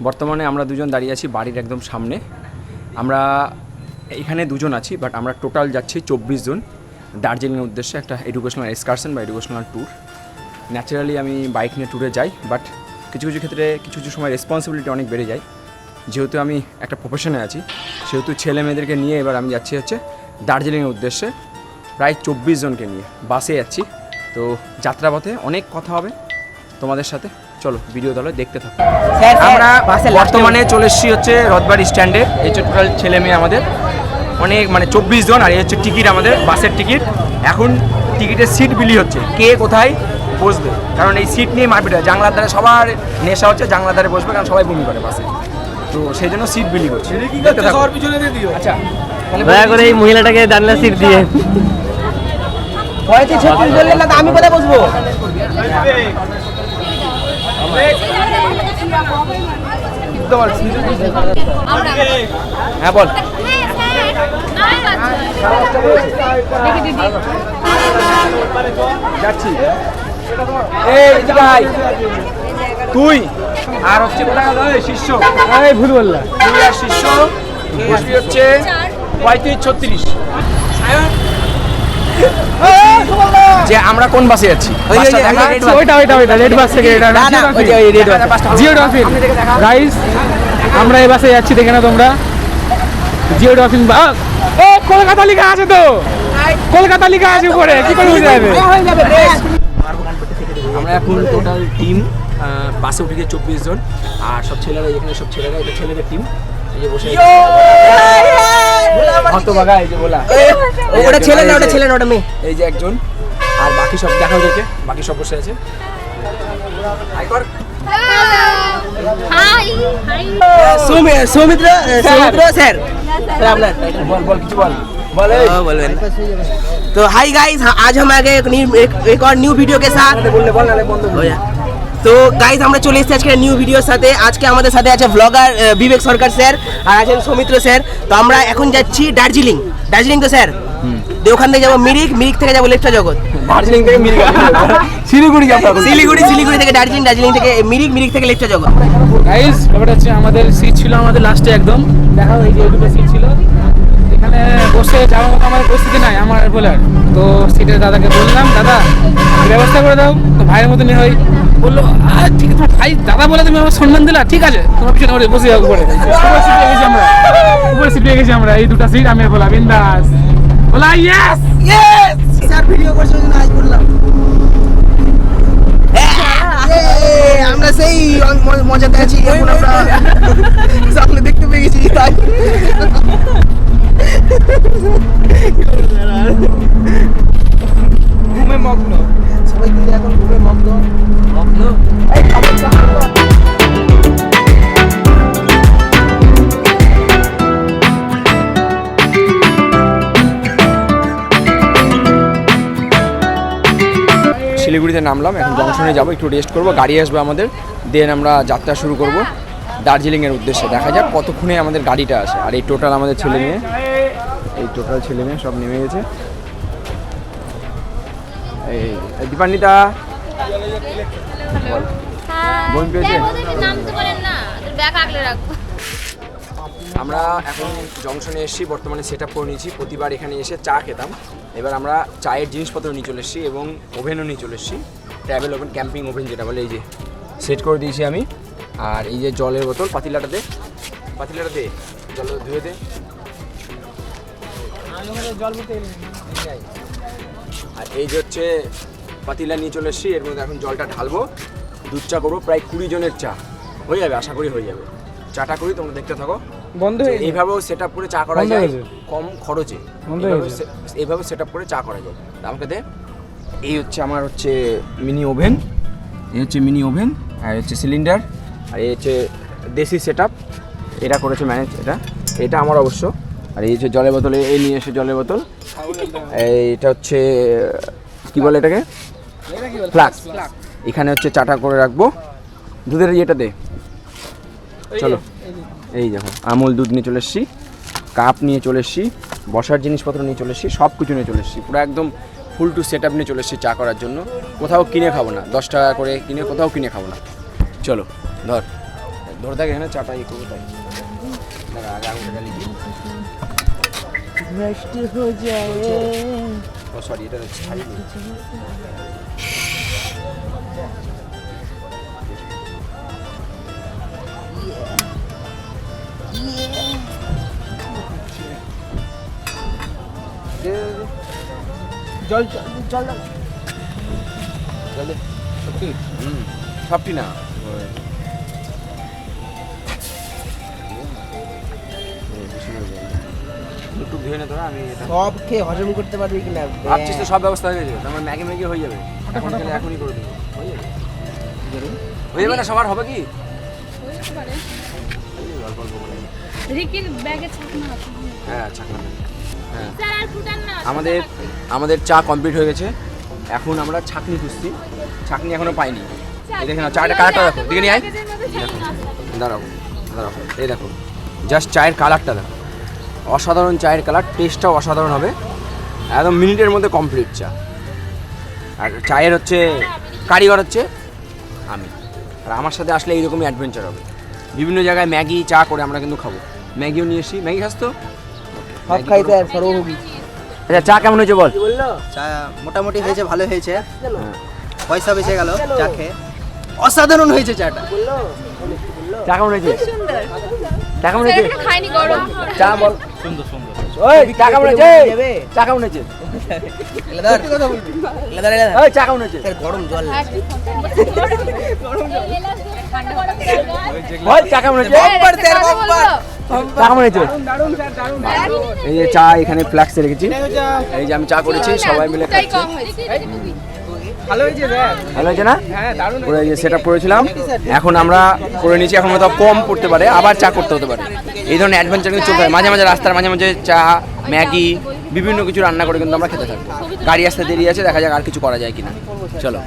বর্তমানে আমরা দুজন দাঁড়িয়ে আছি বাড়ির একদম সামনে। আমরা এখানে দুজন আছি, বাট আমরা টোটাল যাচ্ছি 24 জন দার্জিলিংয়ের উদ্দেশ্যে, একটা এডুকেশনাল এক্সকারশন বা এডুকেশনাল ট্যুর। ন্যাচারালি আমি বাইক নিয়ে ট্যুরে যাই, বাট কিছু কিছু ক্ষেত্রে কিছু কিছু সময় রেসপন্সিবিলিটি অনেক বেড়ে যায়। যেহেতু আমি একটা প্রফেশনে আছি, সেহেতু ছেলে মেয়েদেরকে নিয়ে এবার আমি যাচ্ছি হচ্ছে দার্জিলিংয়ের উদ্দেশ্যে, প্রায় 24 জনকে নিয়ে বাসে যাচ্ছি। তো যাত্রাপথে অনেক কথা হবে তোমাদের সাথে, চলো ভিডিও তাহলে দেখতে থাকো। আমরা বর্তমানে চলে এসেছি হচ্ছে রথবাড়ি স্ট্যান্ডে। এই হচ্ছে টোটাল ছেলে মেয়ে আমাদের অনেক, মানে 24 জন। আর এই হচ্ছে টিকিট, আমাদের বাসের টিকিট। এখন টিকিটের সিট বিলি হচ্ছে, কে কোথায় বসবে, কারণ এই সিট নিয়ে মারপিট হয়। জানলার ধারে সবার নেশা হচ্ছে জানলার ধারে বসবে, কারণ সবাই বমি করে বাসে, তো সেই জন্য সিট বিলি করছে। আচ্ছা, দয়া করে এই মহিলাটাকে জানলা সিট দিয়ে আমি কোথায় বসবো? হ্যাঁ বল। যাচ্ছি তুই আর হচ্ছে শিষ্য, ভুল বললা, তুই আর শিষ্য বসবি হচ্ছে 35-36। যে আমরা কোন বাসে যাচ্ছি? আমরা এই বাসে যাচ্ছি, দেখে না তোমরা? জিও ডলফিন। কলকাতা লিখা আছে তো, কলকাতা লিখা আছে উপরে, কি করে বুঝে যাবে? আমরা এখন টোটাল টিম বাসে উঠে গিয়ে 24 জন, আর সব ছেলেরা এখানে, সব ছেলেরা, এটা ছেলেদের টিম। এই যে বসে হতভাগা, এই যে বলা, ওটা ছেলে না, ওটা ছেলে না, ওটা মেয়ে। এই যে একজন, আর বাকি সব দেখা ওদেরকে, বাকি সব বসে আছে। सौमित्र सर, বল বল কিছু বল। बोलবেন। तो हाय गाइस, आज हम आ गए एक और न्यू वीडियो के साथ। তো গাইজ আমরা চলে এসেছি আজকে নিউ ভিডিওর সাথে। আজকে আমাদের সাথে আছে ব্লগার বিবেক সরকার স্যার, আর আছেন সৌমিত্র স্যার। তো আমরা এখন যাচ্ছি দার্জিলিং। দার্জিলিং তো স্যার, দিয়ে ওখান থেকে যাবো মিরিক, মিরিক থেকে যাবো লেকচা জগৎ। দার্জিলিং থেকে মিরিক, শিলিগুড়ি যাবো, শিলিগুড়ি থেকে দার্জিলিং, দার্জিলিং থেকে মিরিক, মিরিক থেকে লেকচা জগৎ। গাইস ব্যাপারটা হচ্ছে আমাদের সিট ছিল আমাদের লাস্টে একদম, দেখাও এই যে দুটো সিট ছিল, এখানে বসে যাওয়ার মতো আমার পরিস্থিতি নাই আমার বলার। তো সিটের দাদাকে বললাম, দাদা ব্যবস্থা করে দাও। তো ভাইয়ের মতনই হয়, বললো ঠিক আছে ভাই, দাদা বলে তুমি আমার সম্মান দিলা, ঠিক আছে তোমার পিছনে ওরে বসে যাবো। উপরে সিট পেয়ে গেছি আমরা, উপরে সিট পেয়ে গেছি আমরা, এই দুটো সিট। আমি বললাম বিন্দাস, বলা ইয়েস ইয়েস। স্যার ভিডিও করছে ওই জন্য আজ বললাম আমরা সেই মজাতে আছি, এখন আমরা সামনে দেখতে পেয়ে গেছি। তাই ঘুমে মগ্ন সবাই, কিন্তু এখন ঘুমে মগ্ন মগ্ন। শিলিগুড়িতে নামলাম, এখন জংশনে যাবো, একটু রেস্ট করবো, গাড়ি আসবে আমাদের, দেন আমরা যাত্রা শুরু করব দার্জিলিংয়ের উদ্দেশ্যে। দেখা যাক কতক্ষণে আমাদের গাড়িটা আসে। আর এই টোটাল আমাদের ছেলে মেয়ে, এই টোটাল ছেলে মেয়ে সব নেমে গেছে। এই দীপান্বিতা বোন পেয়েছে। আমরা এখন জংশনে এসেছি, বর্তমানে সেট আপ করে নিয়েছি। প্রতিবার এখানে এসে চা খেতাম, এবার আমরা চায়ের জিনিসপত্র নিয়ে চলে এসেছি এবং ওভেনও নিয়ে চলে এসেছি। ট্রাভেল ওভেন, ক্যাম্পিং ওভেন যেটা বলে, এই যে সেট করে দিয়েছি আমি। আর এই যে জলের বোতল, পাতিলাটাতে জল ধুয়ে দে। আর এই যে হচ্ছে পাতিলা নিয়ে চলে এসেছি, এর মধ্যে এখন জলটা ঢালবো, দুধ চা করবো, প্রায় 20 জনের চা হয়ে যাবে, আশা করি হয়ে যাবে। চাটা করি, তোমরা দেখতে থাকো। এইভাবেও সেট আপ করে চা করা যায় কম খরচে, এইভাবে সেট আপ করে চা করা যায়। আমাকে দে। এই হচ্ছে আমার হচ্ছে মিনি ওভেন, এই হচ্ছে মিনি ওভেন, আর হচ্ছে সিলিন্ডার, আর এই হচ্ছে দেশি সেট আপ, এটা করেছে ম্যানেজ, এটা আমার অবশ্য। আর এই হচ্ছে জলের বোতল, এই নিয়ে এসে জলের বোতল। এইটা হচ্ছে কি বলে এটাকে, ফ্লাক্স। এখানে হচ্ছে চাটা করে রাখবো। দুধের ইয়েটা দে, চলো। এই দেখো আমুল দুধ নিয়ে চলে এসেছি, কাপ নিয়ে চলে এসেছি, বসার জিনিসপত্র নিয়ে চলে এসেছি, সব কিছু নিয়ে চলে এসেছি, পুরো একদম ফুল টু সেট আপ নিয়ে চলে এসেছি চা করার জন্য। কোথাও কিনে খাবো না, 10 টাকা করে কিনে কোথাও কিনে খাবো না। চলো ধর ধরে থাকে এখানে চাটা ইয়ে করবো তাই দেখা আগে আঙুলটা জ্বালিয়ে দিই। भ्रष्ट हो जाए ও সরি এটা ছাড়িনি। जल जल চলে সত্যি সবটি না একটু ধুয়ে নে তোরা আমি এটা সব খেয়ে হজম করতে পারবি কিনা ভাবছিস তো সব ব্যবস্থা হয়ে গেছে আমার ম্যাগি ম্যাগি হয়ে যাবে এখন গেলে এখনই করে দেবো হয়ে যাবে হয়ে যাবে না সবার হবে কি হইতে পারে অল্প অল্প করে রিকির ব্যাগে ছাকনা আছে হ্যাঁ ছাকনা হ্যাঁ স্যার আর ফুটান না আমাদের চা কমপ্লিট হয়ে গেছে এখন আমরা ছাকনি খুঁজছি ছাকনি এখনো পাইনি এই দেখে না চাটা কালারটা দেখো দিকে নিয়ে আয় ব্যাগের মধ্যে ছাকনা আছে দাঁড়াও দাঁড়াও এই দেখো জাস্ট চায়ের কালারটা দেখো অসাধারণ চায়ের কালার টেস্টটাও অসাধারণ হবে একদম মিনিটের মধ্যে কমপ্লিট চা আর চায়ের হচ্ছে কারিগর হচ্ছে আমি আর আমার সাথে আসলে এইরকমই অ্যাডভেঞ্চার হবে বিভিন্ন জায়গায় ম্যাগি চা করে আমরা কিন্তু খাবো ম্যাগিও নিয়ে এসি ম্যাগি খাস তো সব খাইতে আর সর্বভোগী আচ্ছা চা কেমন হয়েছে বল চা মোটামুটি হয়েছে, ভালো হয়েছে, হ্যাঁ। পয়সা বেঁচে গেল চা খেয়ে। অসাধারণ হয়েছে চাটা। চা কেমন হয়েছে সুন্দর চা কেমন স্যার হয়েছে এটা খাইনি গরম চা বল ওই চা কেমন হয়েছে চা কেমন হয়েছে লেদার কথা বলবি লেদার লেদার ওই চা কেমন হয়েছে স্যার গরম জল হ্যাঁ, গরম জল ঠান্ডা গরম বল চা কেমন হয়েছে বাম্পার স্যার বাম্পার চা কেমন হয়েছে এই যে চা এখানে ফ্ল্যাক্সে রেখেছি এই যে আমি চা করেছি সবাই মিলে তাই খাচ্ছি কম হয়েছে ভালো হয়েছে স্যার। ভালো হয়েছে না হ্যাঁ দারুণ পুরো এই যে সেটা করেছিলাম এখন আমরা করে নিয়েছি এখন হয়তো কম পড়তে পারে আবার চা করতে হতে পারে এই ধরনের অ্যাডভেঞ্চার কিন্তু চলতে হয় মাঝে মাঝে রাস্তার মাঝে মাঝে চা ম্যাগি বিভিন্ন কিছু রান্না করে কিন্তু আমরা খেতে থাকবো গাড়ি আসতে দেরি আছে দেখা যাক আর কিছু করা যায় কিনা চলো